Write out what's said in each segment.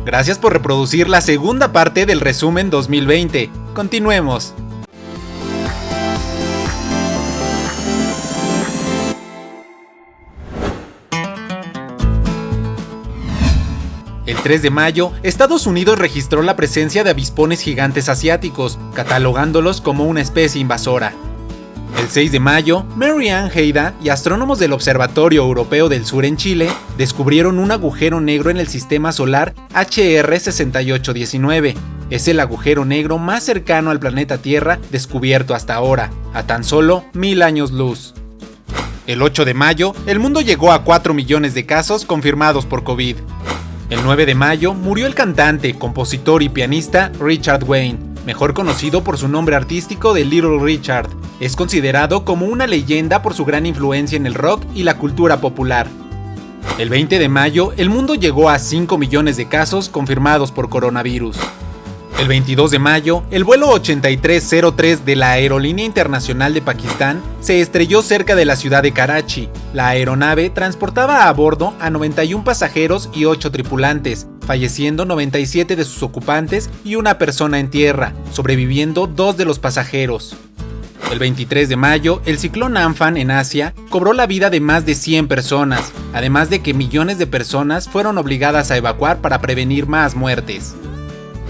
Gracias por reproducir la segunda parte del resumen 2020. Continuemos. El 3 de mayo, Estados Unidos registró la presencia de avispones gigantes asiáticos, catalogándolos como una especie invasora. El 6 de mayo, Mary Ann Heida y astrónomos del Observatorio Europeo del Sur en Chile descubrieron un agujero negro en el sistema solar HR 6819. Es el agujero negro más cercano al planeta Tierra descubierto hasta ahora, a tan solo 1000 años luz. El 8 de mayo, el mundo llegó a 4 millones de casos confirmados por COVID. El 9 de mayo murió el cantante, compositor y pianista Richard Wayne, mejor conocido por su nombre artístico de Little Richard. Es considerado como una leyenda por su gran influencia en el rock y la cultura popular. El 20 de mayo, el mundo llegó a 5 millones de casos confirmados por coronavirus. El 22 de mayo, el vuelo 8303 de la Aerolínea Internacional de Pakistán se estrelló cerca de la ciudad de Karachi. La aeronave transportaba a bordo a 91 pasajeros y 8 tripulantes, falleciendo 97 de sus ocupantes y una persona en tierra, sobreviviendo 2 de los pasajeros. El 23 de mayo, el ciclón Amphan en Asia cobró la vida de más de 100 personas, además de que millones de personas fueron obligadas a evacuar para prevenir más muertes.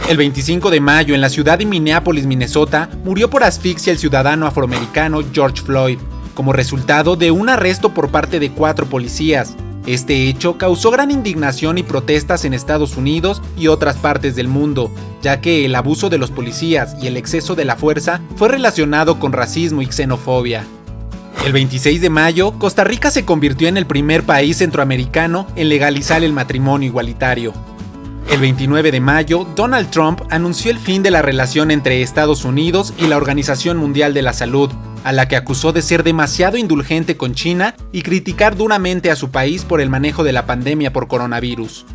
El 25 de mayo, en la ciudad de Minneapolis, Minnesota, murió por asfixia el ciudadano afroamericano George Floyd, como resultado de un arresto por parte de 4 policías. Este hecho causó gran indignación y protestas en Estados Unidos y otras partes del mundo, ya que el abuso de los policías y el exceso de la fuerza fue relacionado con racismo y xenofobia. El 26 de mayo, Costa Rica se convirtió en el primer país centroamericano en legalizar el matrimonio igualitario. El 29 de mayo, Donald Trump anunció el fin de la relación entre Estados Unidos y la Organización Mundial de la Salud, a la que acusó de ser demasiado indulgente con China y criticar duramente a su país por el manejo de la pandemia por coronavirus.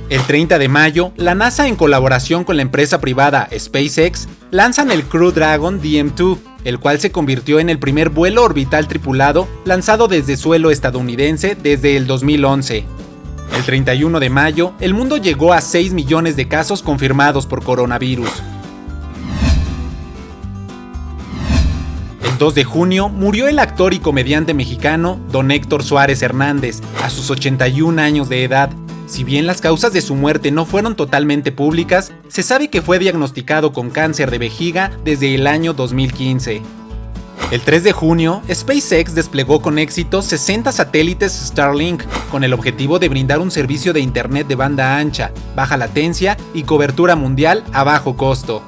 El 30 de mayo, la NASA, en colaboración con la empresa privada SpaceX, lanzan el Crew Dragon DM-2, el cual se convirtió en el primer vuelo orbital tripulado lanzado desde suelo estadounidense desde el 2011. El 31 de mayo, el mundo llegó a 6 millones de casos confirmados por coronavirus. El 2 de junio murió el actor y comediante mexicano Don Héctor Suárez Hernández, a sus 81 años de edad. Si bien las causas de su muerte no fueron totalmente públicas, se sabe que fue diagnosticado con cáncer de vejiga desde el año 2015. El 3 de junio, SpaceX desplegó con éxito 60 satélites Starlink, con el objetivo de brindar un servicio de internet de banda ancha, baja latencia y cobertura mundial a bajo costo.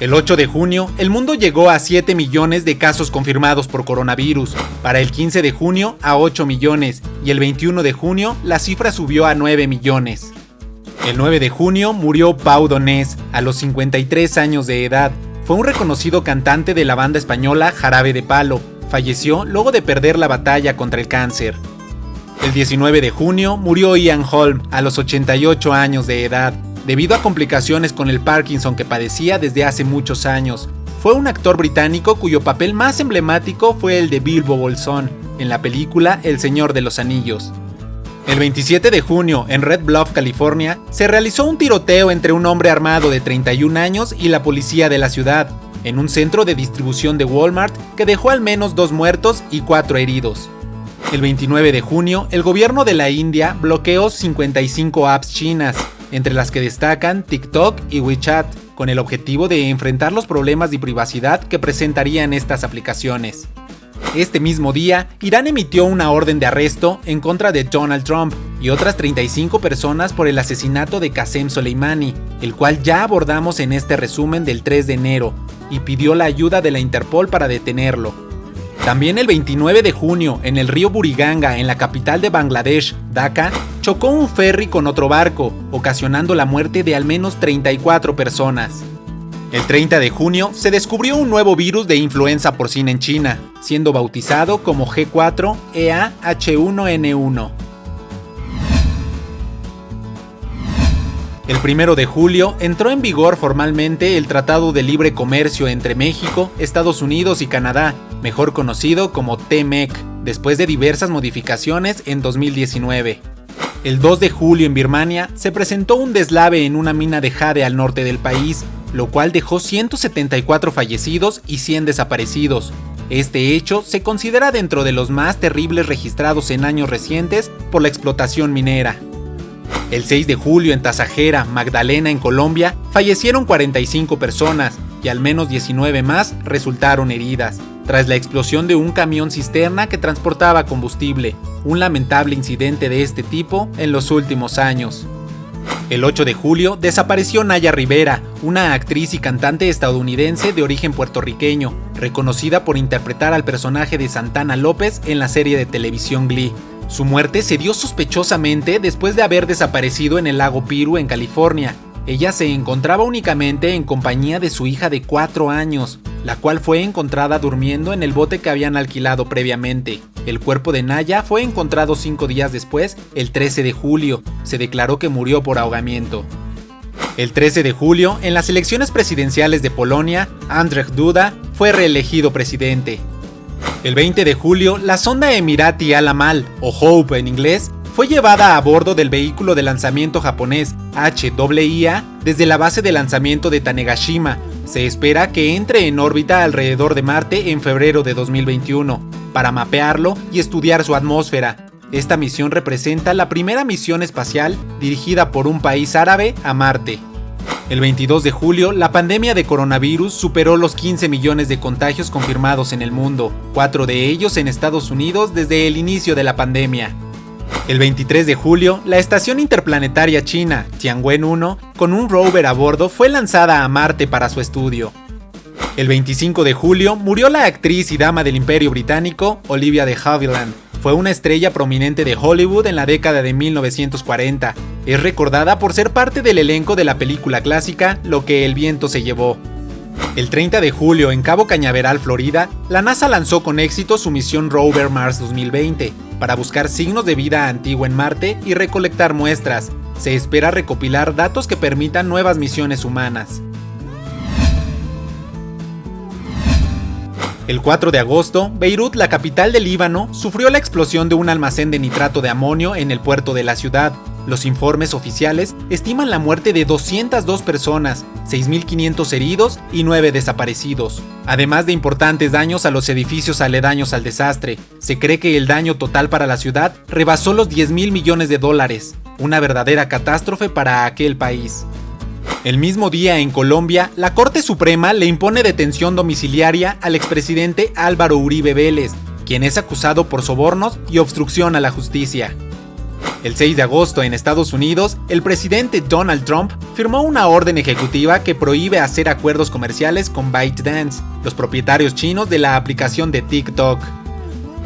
El 8 de junio, el mundo llegó a 7 millones de casos confirmados por coronavirus, para el 15 de junio a 8 millones, y el 21 de junio la cifra subió a 9 millones. El 9 de junio murió Pau Donés, a los 53 años de edad. Fue un reconocido cantante de la banda española Jarabe de Palo. Falleció luego de perder la batalla contra el cáncer. El 19 de junio murió Ian Holm, a los 88 años de edad, debido a complicaciones con el Parkinson que padecía desde hace muchos años. Fue un actor británico cuyo papel más emblemático fue el de Bilbo Bolsón, en la película El Señor de los Anillos. El 27 de junio, en Red Bluff, California, se realizó un tiroteo entre un hombre armado de 31 años y la policía de la ciudad, en un centro de distribución de Walmart que dejó al menos 2 muertos y 4 heridos. El 29 de junio, el gobierno de la India bloqueó 55 apps chinas, entre las que destacan TikTok y WeChat, con el objetivo de enfrentar los problemas de privacidad que presentarían estas aplicaciones. Este mismo día, Irán emitió una orden de arresto en contra de Donald Trump y otras 35 personas por el asesinato de Qasem Soleimani, el cual ya abordamos en este resumen del 3 de enero, y pidió la ayuda de la Interpol para detenerlo. También el 29 de junio, en el río Buriganga, en la capital de Bangladesh, Dhaka, chocó un ferry con otro barco, ocasionando la muerte de al menos 34 personas. El 30 de junio se descubrió un nuevo virus de influenza porcina en China, siendo bautizado como G4EAH1N1. El 1 de julio entró en vigor formalmente el Tratado de Libre Comercio entre México, Estados Unidos y Canadá, mejor conocido como TMEC, después de diversas modificaciones en 2019. El 2 de julio en Birmania se presentó un deslave en una mina de jade al norte del país, lo cual dejó 174 fallecidos y 100 desaparecidos. Este hecho se considera dentro de los más terribles registrados en años recientes por la explotación minera. El 6 de julio en Tasajera, Magdalena, en Colombia, fallecieron 45 personas y al menos 19 más resultaron heridas, tras la explosión de un camión cisterna que transportaba combustible, un lamentable incidente de este tipo en los últimos años. El 8 de julio desapareció Naya Rivera, una actriz y cantante estadounidense de origen puertorriqueño, reconocida por interpretar al personaje de Santana López en la serie de televisión Glee. Su muerte se dio sospechosamente después de haber desaparecido en el lago Piru, en California. Ella se encontraba únicamente en compañía de su hija de 4 años, la cual fue encontrada durmiendo en el bote que habían alquilado previamente. El cuerpo de Naya fue encontrado 5 días después, el 13 de julio. Se declaró que murió por ahogamiento. El 13 de julio, en las elecciones presidenciales de Polonia, Andrzej Duda fue reelegido presidente. El 20 de julio, la sonda Emirati Al-Amal, o Hope en inglés, fue llevada a bordo del vehículo de lanzamiento japonés HIIA desde la base de lanzamiento de Tanegashima. Se espera que entre en órbita alrededor de Marte en febrero de 2021, para mapearlo y estudiar su atmósfera. Esta misión representa la primera misión espacial dirigida por un país árabe a Marte. El 22 de julio, la pandemia de coronavirus superó los 15 millones de contagios confirmados en el mundo, 4 de ellos en Estados Unidos desde el inicio de la pandemia. El 23 de julio, la estación interplanetaria china Tianwen-1, con un rover a bordo, fue lanzada a Marte para su estudio. El 25 de julio, murió la actriz y dama del Imperio Británico, Olivia de Havilland. Fue una estrella prominente de Hollywood en la década de 1940. Es recordada por ser parte del elenco de la película clásica Lo que el viento se llevó. El 30 de julio, en Cabo Cañaveral, Florida, la NASA lanzó con éxito su misión Rover Mars 2020 para buscar signos de vida antigua en Marte y recolectar muestras. Se espera recopilar datos que permitan nuevas misiones humanas. El 4 de agosto, Beirut, la capital del Líbano, sufrió la explosión de un almacén de nitrato de amonio en el puerto de la ciudad. Los informes oficiales estiman la muerte de 202 personas, 6.500 heridos y 9 desaparecidos, además de importantes daños a los edificios aledaños al desastre. Se cree que el daño total para la ciudad rebasó los $10.000 millones, una verdadera catástrofe para aquel país. El mismo día en Colombia, la Corte Suprema le impone detención domiciliaria al expresidente Álvaro Uribe Vélez, quien es acusado por sobornos y obstrucción a la justicia. El 6 de agosto en Estados Unidos, el presidente Donald Trump firmó una orden ejecutiva que prohíbe hacer acuerdos comerciales con ByteDance, los propietarios chinos de la aplicación de TikTok.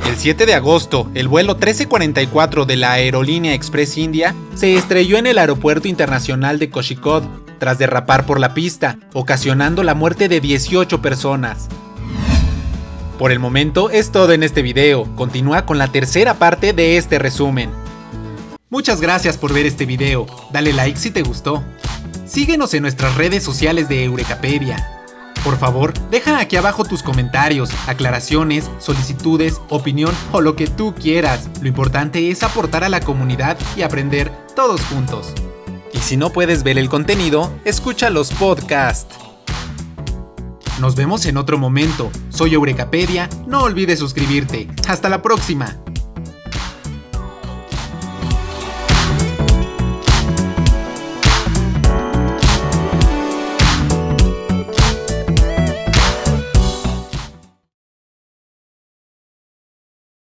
El 7 de agosto, el vuelo 1344 de la aerolínea Express India se estrelló en el aeropuerto internacional de Kozhikode tras derrapar por la pista, ocasionando la muerte de 18 personas. Por el momento es todo en este video. Continúa con la tercera parte de este resumen. Muchas gracias por ver este video. Dale like si te gustó. Síguenos en nuestras redes sociales de Eurekapedia. Por favor, deja aquí abajo tus comentarios, aclaraciones, solicitudes, opinión o lo que tú quieras. Lo importante es aportar a la comunidad y aprender todos juntos. Y si no puedes ver el contenido, escucha los podcasts. Nos vemos en otro momento. Soy Eurekapedia, no olvides suscribirte. Hasta la próxima.